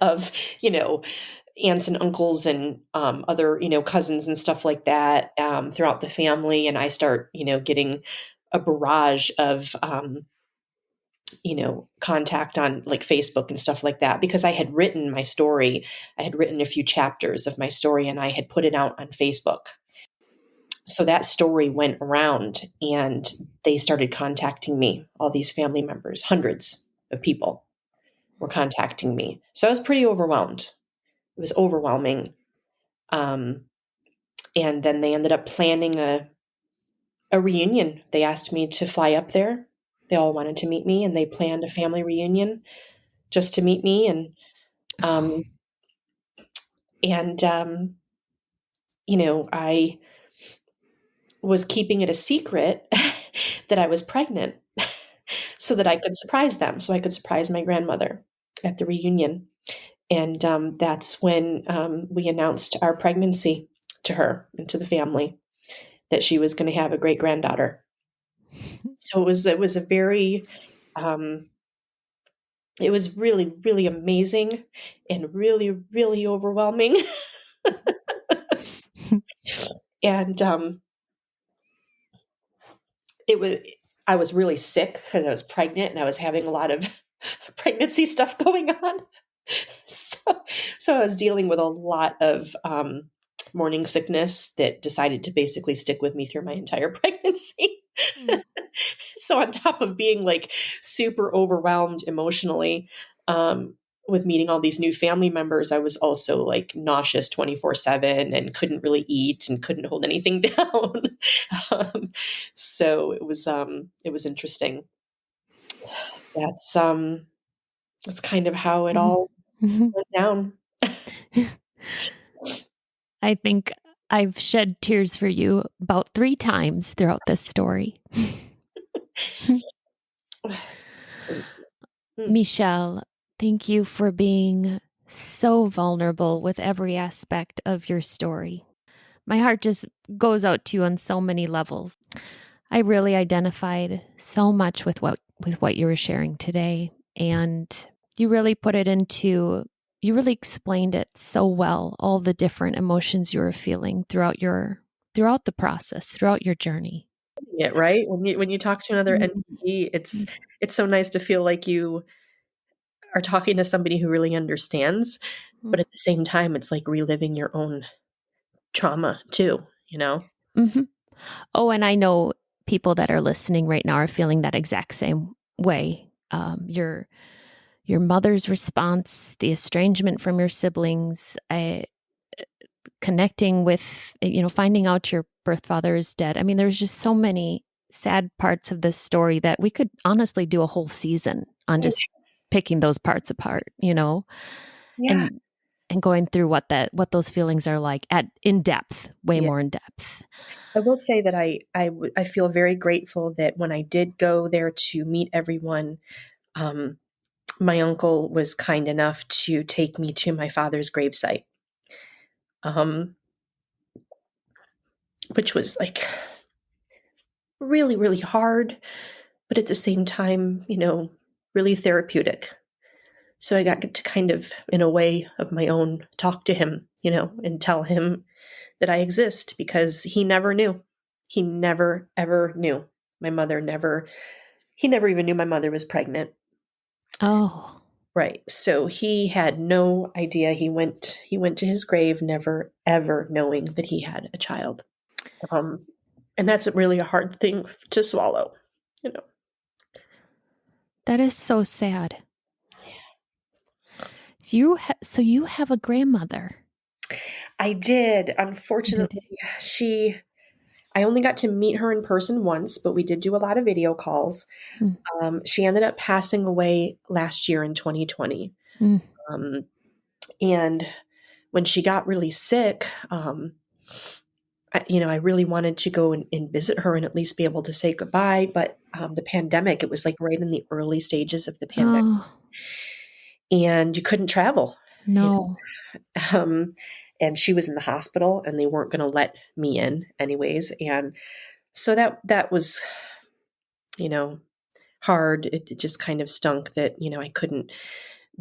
of, aunts and uncles and other, cousins and stuff like that, throughout the family. And I start, getting a barrage of, contact on like Facebook and stuff like that, because I had written my story. I had written a few chapters of my story and I had put it out on Facebook. So that story went around and they started contacting me, all these family members, hundreds of people were contacting me. So I was pretty overwhelmed. It was overwhelming. Um, and then they ended up planning a reunion. They asked me to fly up there. They all wanted to meet me and they planned a family reunion just to meet me. Um, and, I was keeping it a secret that I was pregnant so that I could surprise them, so I could surprise my grandmother at the reunion. And that's when we announced our pregnancy to her and to the family, that she was going to have a great granddaughter. So it was a very um, it was really, really amazing and really, really overwhelming. And it was I was really sick because I was pregnant and I was having a lot of pregnancy stuff going on. So, so I was dealing with a lot of morning sickness that decided to basically stick with me through my entire pregnancy. Mm. So on top of being like super overwhelmed emotionally, with meeting all these new family members, I was also like nauseous 24/7 and couldn't really eat and couldn't hold anything down. um, so it was interesting. That's that's kind of how it Mhm. all Mhm. went down. I think I've shed tears for you about 3 times throughout this story. Mm. Michele, thank you for being so vulnerable with every aspect of your story. My heart just goes out to you on so many levels. I really identified so much with what you were sharing today, and you really put it into you really explained it so well, all the different emotions you were feeling throughout the process, throughout your journey. It, right? When you talk to another Mhm. NPE, it's so nice to feel like you are talking to somebody who really understands, but at the same time, it's like reliving your own trauma too, you know? Mhm. Oh, and I know people that are listening right now are feeling that exact same way. Your mother's response, the estrangement from your siblings, connecting with, finding out your birth father is dead. I mean, there's just so many sad parts of this story that we could honestly do a whole season on just picking those parts apart, Yeah. and going through what those feelings are like at in depth, way Yeah. more in depth. I will say that I feel very grateful that when I did go there to meet everyone, um, my uncle was kind enough to take me to my father's gravesite, um, which was like really, really hard, but at the same time, really therapeutic. So I got to kind of, in a way of my own, talk to him, and tell him that I exist, because he never knew. He never, ever knew. He never even knew my mother was pregnant. Oh, Right. So he had no idea. He went to his grave never, ever knowing that he had a child. Um, and that's really a hard thing to swallow, you know. that is so sad. So you have a grandmother. I did. Did Unfortunately, I only got to meet her in person once, but we did do a lot of video calls. Mm, She ended up passing away last year in 2020. mm. Um, and when she got really sick, I really wanted to go and visit her and at least be able to say goodbye. But the pandemic, it was like right in the early stages of the pandemic, Oh, and you couldn't travel. You no. know? And she was in the hospital, and they weren't going to let me in anyways. And so that was, you know, hard. It just kind of stunk that I couldn't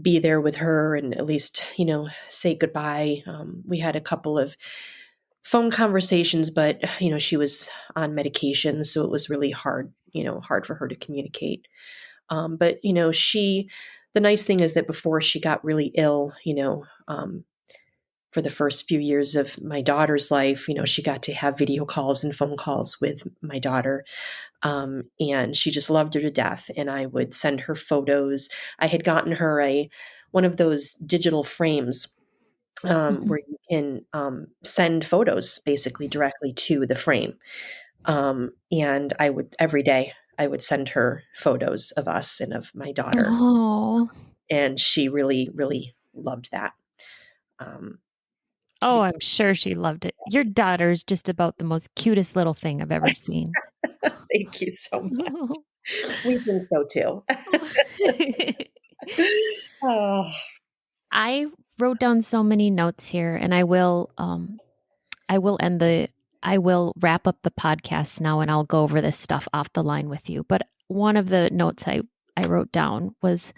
be there with her and at least say goodbye. We had a couple of phone conversations, but she was on medication, so it was really hard for her to communicate. But the nice thing is that before she got really ill, for the first few years of my daughter's life, she got to have video calls and phone calls with my daughter. And she just loved her to death. And I would send her photos. I had gotten her one of those digital frames, Mhm. where you can send photos basically directly to the frame. And I would every day I would send her photos of us and of my daughter, Oh. and she really, really loved that. Um, Oh, I'm sure she loved it. Your daughter's just about the most cutest little thing I've ever seen. Thank you so much. We think so too. Oh, I wrote down so many notes here, and I will I will end the I will wrap up the podcast now, and I'll go over this stuff off the line with you. But one of the notes I wrote down was,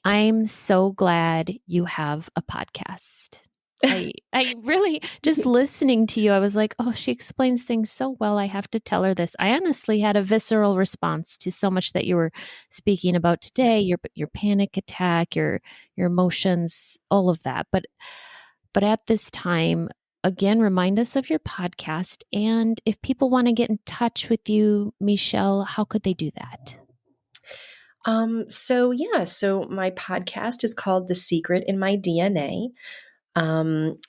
I'm so glad you have a podcast. I really, just listening to you, I was like, oh, she explains things so well. I have to tell her this. I honestly had a visceral response to so much that you were speaking about today, your panic attack, your emotions, all of that. But at this time, again, remind us of your podcast, and if people want to get in touch with you, Michele, how could they do that? so my podcast is called The Secret in My DNA.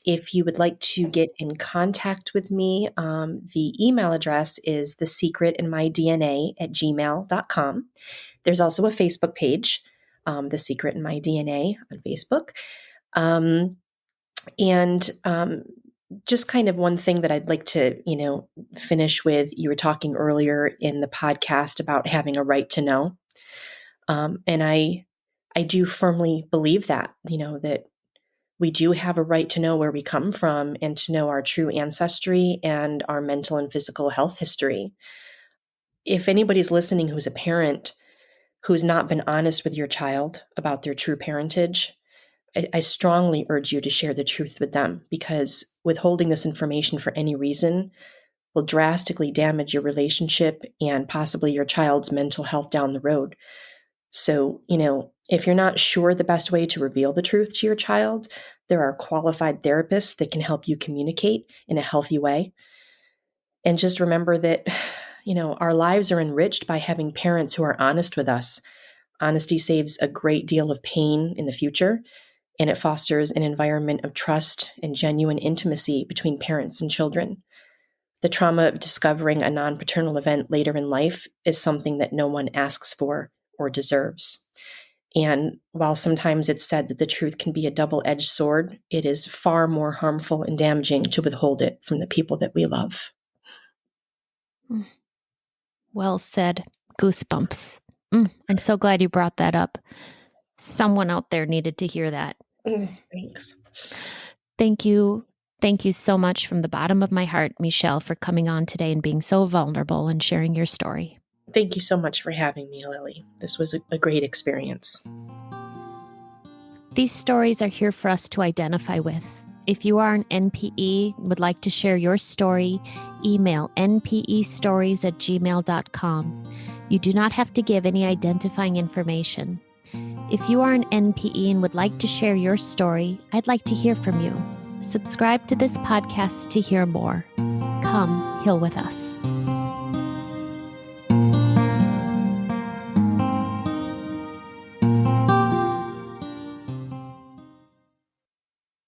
If you would like to get in contact with me, the email address is thesecretinmydna@gmail.com. There's also a Facebook page, The Secret in My DNA on Facebook. And just kind of one thing that I'd like to, finish with, you were talking earlier in the podcast about having a right to know. And I do firmly believe that, that we do have a right to know where we come from and to know our true ancestry and our mental and physical health history. If anybody's listening who's a parent who's not been honest with your child about their true parentage, I strongly urge you to share the truth with them, because withholding this information for any reason will drastically damage your relationship and possibly your child's mental health down the road. So, if you're not sure the best way to reveal the truth to your child, there are qualified therapists that can help you communicate in a healthy way. And just remember that, our lives are enriched by having parents who are honest with us. Honesty saves a great deal of pain in the future, and it fosters an environment of trust and genuine intimacy between parents and children. The trauma of discovering a non paternal event later in life is something that no one asks for or deserves. And while sometimes it's said that the truth can be a double edged sword, it is far more harmful and damaging to withhold it from the people that we love. Well said. Goosebumps. I'm so glad you brought that up. Someone out there needed to hear that. Thanks. Thank you. Thank you so much from the bottom of my heart, Michele, for coming on today and being so vulnerable and sharing your story. Thank you so much for having me, Lily. This was a great experience. These stories are here for us to identify with. If you are an NPE and would like to share your story, email npestories@gmail.com. You do not have to give any identifying information. If you are an NPE and would like to share your story, I'd like to hear from you. Subscribe to this podcast to hear more. Come heal with us.